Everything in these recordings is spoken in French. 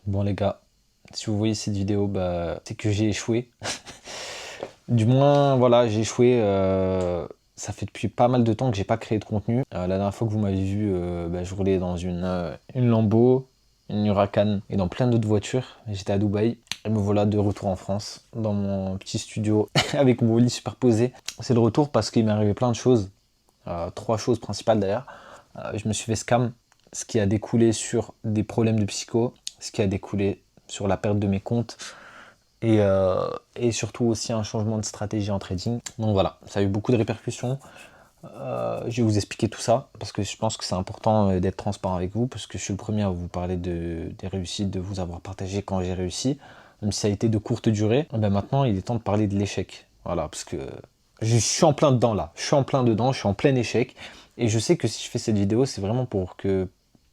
Bon les gars, si vous voyez cette vidéo, c'est que j'ai échoué. Du moins, voilà, j'ai échoué. Ça fait depuis pas mal de temps que j'ai pas créé de contenu. La dernière fois que vous m'avez vu, je roulais dans une Lambo, une Huracan et dans plein d'autres voitures. J'étais à Dubaï et me voilà de retour en France, dans mon petit studio avec mon lit superposé. C'est le retour parce qu'il m'est arrivé plein de choses. Trois choses principales d'ailleurs. Je me suis fait scam, ce qui a découlé sur des problèmes de psycho, ce qui a découlé sur la perte de mes comptes et surtout aussi un changement de stratégie en trading. Donc voilà, ça a eu beaucoup de répercussions. Je vais vous expliquer tout ça parce que je pense que c'est important d'être transparent avec vous parce que je suis le premier à vous parler des réussites, de vous avoir partagé quand j'ai réussi, même si ça a été de courte durée. Maintenant, il est temps de parler de l'échec. Voilà, parce que je suis en plein dedans là, je suis en plein dedans, je suis en plein échec et je sais que si je fais cette vidéo, c'est vraiment pour que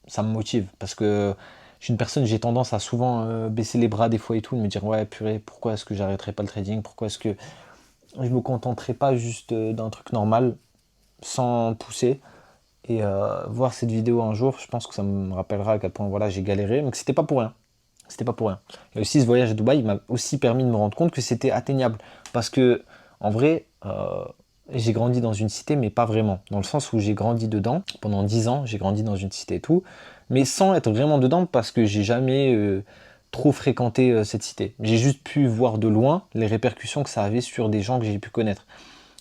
ça me motive parce que je suis une personne, j'ai tendance à souvent baisser les bras des fois et tout, de me dire ouais purée, pourquoi est-ce que j'arrêterai pas le trading, pourquoi est-ce que je me contenterai pas juste d'un truc normal sans pousser et voir cette vidéo un jour, je pense que ça me rappellera à quel point voilà, j'ai galéré, mais que c'était pas pour rien. C'était pas pour rien. Et aussi ce voyage à Dubaï, il m'a aussi permis de me rendre compte que c'était atteignable. Parce que en vrai, j'ai grandi dans une cité, mais pas vraiment. Dans le sens où j'ai grandi dedans. Pendant 10 ans, j'ai grandi dans une cité et tout. Mais sans être vraiment dedans parce que j'ai jamais trop fréquenté cette cité. J'ai juste pu voir de loin les répercussions que ça avait sur des gens que j'ai pu connaître.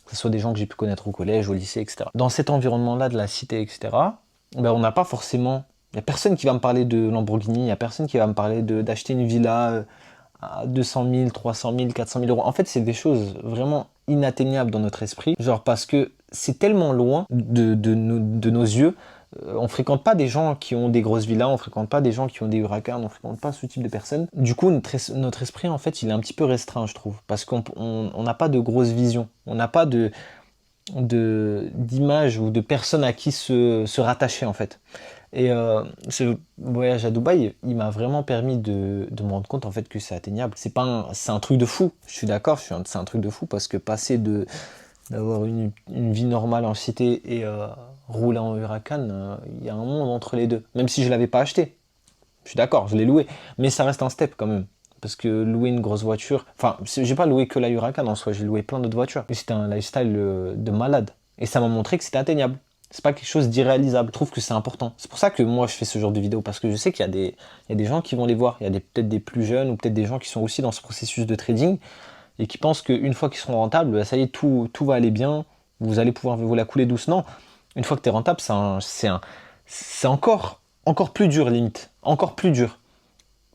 Que ce soit des gens que j'ai pu connaître au collège, au lycée, etc. Dans cet environnement-là de la cité, etc., on n'a pas forcément... Il n'y a personne qui va me parler de Lamborghini, il n'y a personne qui va me parler d'acheter une villa à 200 000, 300 000, 400 000 euros. En fait, c'est des choses vraiment inatteignables dans notre esprit. Genre parce que c'est tellement loin de nos yeux. On fréquente pas des gens qui ont des grosses villas, on fréquente pas des gens qui ont des huracans, on fréquente pas ce type de personnes. Du coup, notre esprit, en fait, il est un petit peu restreint, je trouve. Parce qu'on n'a pas de grosses visions. On n'a pas d'images ou de personnes à qui se rattacher, en fait. Et ce voyage à Dubaï, il m'a vraiment permis de me rendre compte en fait que c'est atteignable. C'est un truc de fou. Je suis d'accord, c'est un truc de fou parce que passer d'avoir une vie normale en cité et rouler en Huracan, il y a un monde entre les deux. Même si je l'avais pas acheté, je suis d'accord, je l'ai loué, mais ça reste un step quand même. Parce que louer une grosse voiture, enfin, j'ai pas loué que la Huracan en soi, j'ai loué plein d'autres voitures. Et c'était un lifestyle de malade. Et ça m'a montré que c'était atteignable. C'est pas quelque chose d'irréalisable. Je trouve que c'est important. C'est pour ça que moi je fais ce genre de vidéos, parce que je sais il y a des gens qui vont les voir. Il y a peut-être des plus jeunes ou peut-être des gens qui sont aussi dans ce processus de trading et qui pensent qu'une fois qu'ils seront rentables, ça y est, tout va aller bien, vous allez pouvoir vous la couler douce. Non, une fois que tu es rentable, c'est encore plus dur limite. Encore plus dur.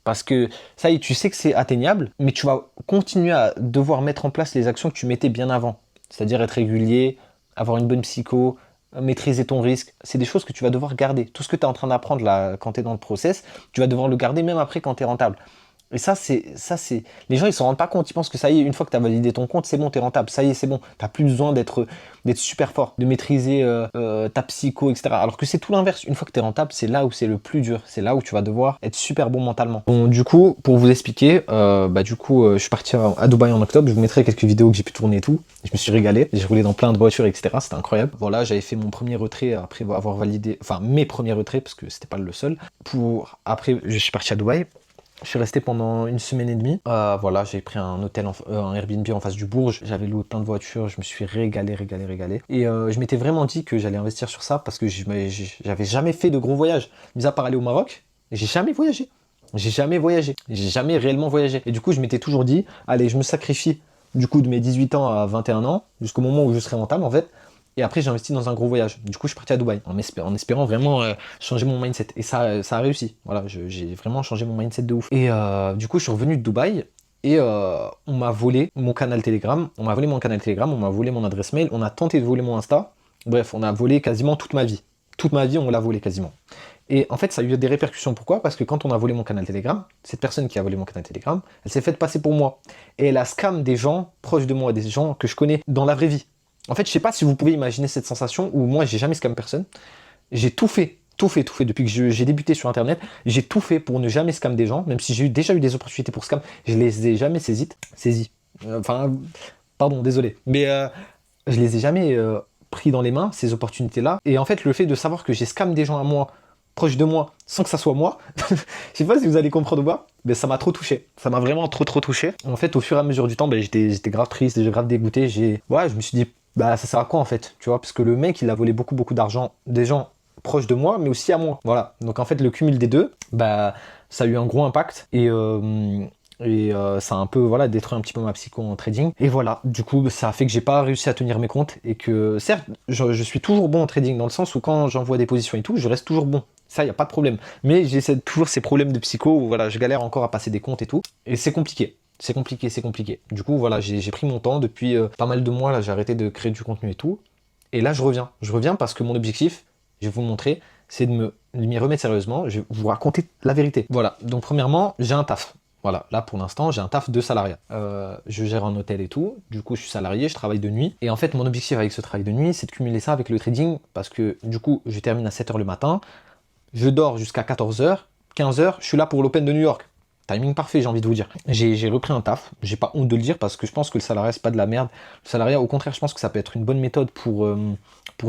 Parce que ça y est, tu sais que c'est atteignable, mais tu vas continuer à devoir mettre en place les actions que tu mettais bien avant. C'est-à-dire être régulier, avoir une bonne psycho, maîtriser ton risque. C'est des choses que tu vas devoir garder. Tout ce que tu es en train d'apprendre là quand tu es dans le process, tu vas devoir le garder même après quand tu es rentable. Et les gens ils s'en rendent pas compte, ils pensent que ça y est, une fois que tu as validé ton compte, c'est bon, t'es rentable, ça y est, c'est bon, t'as plus besoin d'être super fort, de maîtriser ta psycho, etc. Alors que c'est tout l'inverse, une fois que t'es rentable, c'est là où c'est le plus dur, c'est là où tu vas devoir être super bon mentalement. Bon, du coup, pour vous expliquer, je suis parti à Dubaï en octobre, je vous mettrai quelques vidéos que j'ai pu tourner et tout, je me suis régalé, j'ai roulé dans plein de voitures, etc. C'était incroyable. Voilà, j'avais fait mon premier retrait après avoir validé, enfin mes premiers retraits, parce que c'était pas le seul. Après, je suis parti à Dubaï. Je suis resté pendant une semaine et demie. Voilà, j'ai pris un hôtel, un Airbnb en face du Bourges. J'avais loué plein de voitures. Je me suis régalé. Et je m'étais vraiment dit que j'allais investir sur ça parce que j'avais jamais fait de gros voyages. Mis à part aller au Maroc, j'ai jamais voyagé. J'ai jamais réellement voyagé. Et du coup, je m'étais toujours dit, allez, je me sacrifie du coup de mes 18 ans à 21 ans, jusqu'au moment où je serai rentable en fait. Et après, j'ai investi dans un gros voyage. Du coup, je suis parti à Dubaï en espérant vraiment changer mon mindset. Et ça a réussi. Voilà, j'ai vraiment changé mon mindset de ouf. Et du coup, je suis revenu de Dubaï et on m'a volé mon canal Telegram. On m'a volé mon adresse mail. On a tenté de voler mon Insta. Bref, on a volé quasiment toute ma vie. Toute ma vie, on l'a volé quasiment. Et en fait, ça a eu des répercussions. Pourquoi? Parce que quand on a volé mon canal Telegram, cette personne qui a volé mon canal Telegram, elle s'est faite passer pour moi. Et elle a scam des gens proches de moi, des gens que je connais dans la vraie vie. En fait, je sais pas si vous pouvez imaginer cette sensation où moi, j'ai jamais scam personne. J'ai tout fait depuis que j'ai débuté sur Internet. J'ai tout fait pour ne jamais scam des gens, même si j'ai déjà eu des opportunités pour scam, je les ai jamais saisies. Enfin, pardon, désolé. Mais je les ai jamais pris dans les mains, ces opportunités-là. Et en fait, le fait de savoir que j'ai scam des gens à moi proche de moi sans que ça soit moi. Je sais pas si vous allez comprendre ou pas, mais ça m'a trop touché. Ça m'a vraiment trop touché. En fait, au fur et à mesure du temps, ben, j'étais grave triste, j'étais grave dégoûté. Ouais, je me suis dit, bah ça sert à quoi en fait, tu vois, parce que le mec, il a volé beaucoup d'argent des gens proches de moi, mais aussi à moi. Voilà. Donc en fait, le cumul des deux, bah ça a eu un gros impact et ça a un peu voilà détruit un petit peu ma psycho en trading. Et voilà, du coup, ça a fait que j'ai pas réussi à tenir mes comptes et que certes, je suis toujours bon en trading dans le sens où quand j'envoie des positions et tout, je reste toujours bon. Ça, il n'y a pas de problème. Mais j'ai toujours ces problèmes de psycho où voilà, je galère encore à passer des comptes et tout. Et c'est compliqué. C'est compliqué. Du coup, voilà, j'ai pris mon temps. Depuis pas mal de mois, là, j'ai arrêté de créer du contenu et tout. Et là, je reviens. Je reviens parce que mon objectif, je vais vous le montrer, c'est de m'y remettre sérieusement. Je vais vous raconter la vérité. Voilà. Donc, premièrement, j'ai un taf. Voilà, là pour l'instant, j'ai un taf de salariat. Je gère un hôtel et tout. Du coup, je suis salarié, je travaille de nuit. Et en fait, mon objectif avec ce travail de nuit, c'est de cumuler ça avec le trading parce que du coup, je termine à 7h le matin. Je dors jusqu'à 14h, 15h, je suis là pour l'Open de New York. Timing parfait, j'ai envie de vous dire. J'ai repris un taf, j'ai pas honte de le dire parce que je pense que le salariat, c'est pas de la merde. Le salariat, au contraire, je pense que ça peut être une bonne méthode pour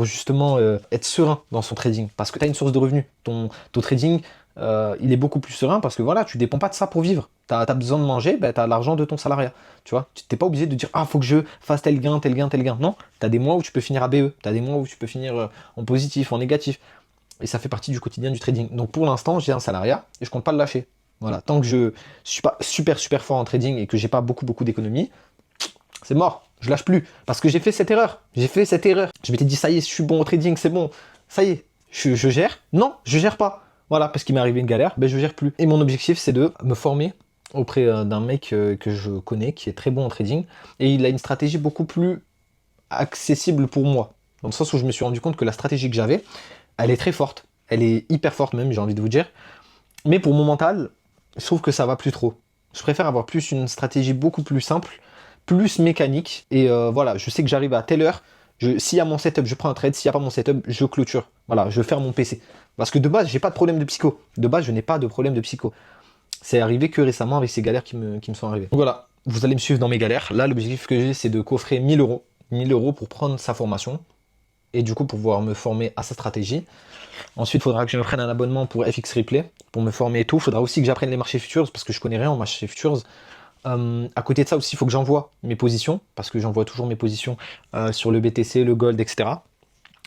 justement être serein dans son trading. Parce que tu as une source de revenus. Ton trading, il est beaucoup plus serein parce que voilà, tu dépends pas de ça pour vivre. Tu as besoin de manger, ben, tu as l'argent de ton salariat. Tu vois, tu n'es pas obligé de dire ah, faut que je fasse tel gain. Non, tu as des mois où tu peux finir à BE, tu as des mois où tu peux finir en positif, en négatif. Et ça fait partie du quotidien du trading. Donc pour l'instant, j'ai un salariat et je compte pas le lâcher. Voilà, tant que je suis pas super fort en trading et que j'ai pas beaucoup d'économies, c'est mort. Je lâche plus parce que j'ai fait cette erreur. Je m'étais dit ça y est, je suis bon au trading, c'est bon. Ça y est, je gère. Non, je gère pas. Voilà, parce qu'il m'est arrivé une galère, ben je gère plus. Et mon objectif, c'est de me former auprès d'un mec que je connais qui est très bon en trading et il a une stratégie beaucoup plus accessible pour moi. Dans le sens où je me suis rendu compte que la stratégie que j'avais, elle est très forte. Elle est hyper forte même, j'ai envie de vous dire. Mais pour mon mental, je trouve que ça va plus trop. Je préfère avoir plus une stratégie beaucoup plus simple, plus mécanique. Et voilà, je sais que j'arrive à telle heure. S'il y a mon setup, je prends un trade. S'il n'y a pas mon setup, je clôture. Voilà, je ferme mon PC. Parce que de base, j'ai pas de problème de psycho. De base, je n'ai pas de problème de psycho. C'est arrivé que récemment avec ces galères qui me sont arrivées. Donc voilà, vous allez me suivre dans mes galères. Là, l'objectif que j'ai, c'est de coffrer 1000 euros. 1000 euros pour prendre sa formation. Et du coup, pour pouvoir me former à sa stratégie. Ensuite, il faudra que je me prenne un abonnement pour FX Replay, pour me former et tout. Il faudra aussi que j'apprenne les marchés futurs, parce que je connais rien en marchés futurs. À côté de ça aussi, il faut que j'envoie mes positions, parce que j'envoie toujours mes positions sur le BTC, le Gold, etc.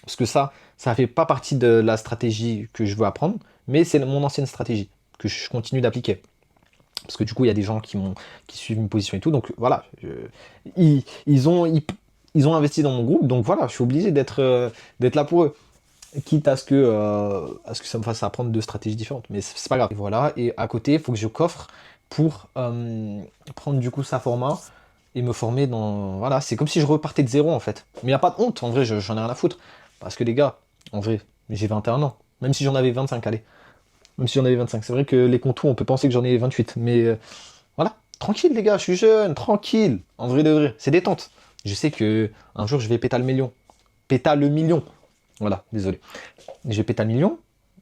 Parce que ça fait pas partie de la stratégie que je veux apprendre, mais c'est mon ancienne stratégie, que je continue d'appliquer. Parce que du coup, il y a des gens qui suivent mes positions et tout. Donc voilà, ils ont investi dans mon groupe, donc voilà, je suis obligé d'être là pour eux. Quitte à ce que ça me fasse apprendre deux stratégies différentes. Mais c'est pas grave. Et voilà, et à côté, il faut que je coffre pour prendre du coup sa format et me former dans... Voilà, c'est comme si je repartais de zéro en fait. Mais il n'y a pas de honte, en vrai, j'en ai rien à foutre. Parce que les gars, en vrai, j'ai 21 ans. Même si j'en avais 25, allez. Même si j'en avais 25. C'est vrai que les contours, on peut penser que j'en ai 28. Mais voilà, tranquille les gars, je suis jeune, tranquille. En vrai de vrai, c'est détente. Je sais que un jour, je vais péter le million. Péta le million. Voilà, désolé. Je vais péter le million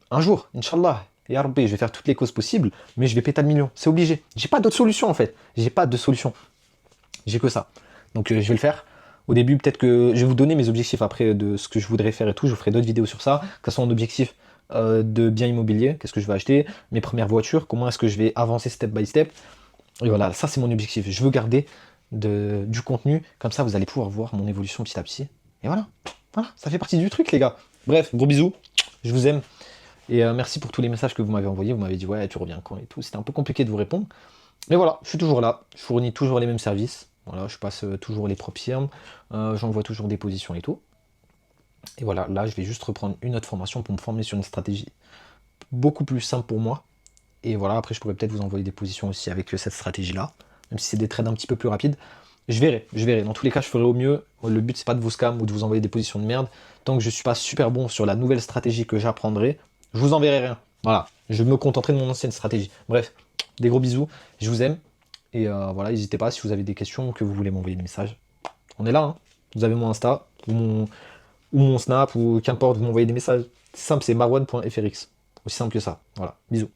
un jour, Inch'Allah. Et Rabbi, je vais faire toutes les causes possibles, mais je vais péter le million. C'est obligé. J'ai pas d'autre solution en fait. J'ai pas de solution. J'ai que ça. Donc je vais le faire. Au début, peut-être que je vais vous donner mes objectifs après de ce que je voudrais faire et tout. Je vous ferai d'autres vidéos sur ça. Que ce soit mon objectif de bien immobilier, qu'est-ce que je vais acheter, mes premières voitures, comment est-ce que je vais avancer step by step. Et voilà, ça c'est mon objectif. Je veux garder du contenu. Comme ça, vous allez pouvoir voir mon évolution petit à petit. Et voilà. Voilà, ça fait partie du truc, les gars. Bref, gros bisous. Je vous aime. Et merci pour tous les messages que vous m'avez envoyés. Vous m'avez dit, ouais, tu reviens quand et tout. C'était un peu compliqué de vous répondre. Mais voilà, je suis toujours là. Je fournis toujours les mêmes services. Voilà, je passe toujours les propres firmes. J'envoie toujours des positions et tout. Et voilà, là, je vais juste reprendre une autre formation pour me former sur une stratégie beaucoup plus simple pour moi. Et voilà, après, je pourrais peut-être vous envoyer des positions aussi avec cette stratégie-là. Même si c'est des trades un petit peu plus rapides. Je verrai. Dans tous les cas, je ferai au mieux. Le but, c'est pas de vous scam ou de vous envoyer des positions de merde. Tant que je suis pas super bon sur la nouvelle stratégie que j'apprendrai, je vous enverrai rien. Voilà, je me contenterai de mon ancienne stratégie. Bref, des gros bisous. Je vous aime. Et voilà, n'hésitez pas si vous avez des questions ou que vous voulez m'envoyer des messages. On est là, hein. Vous avez mon Insta ou mon Snap ou qu'importe, vous m'envoyez des messages. C'est simple, c'est marwan.frx. Aussi simple que ça. Voilà, bisous.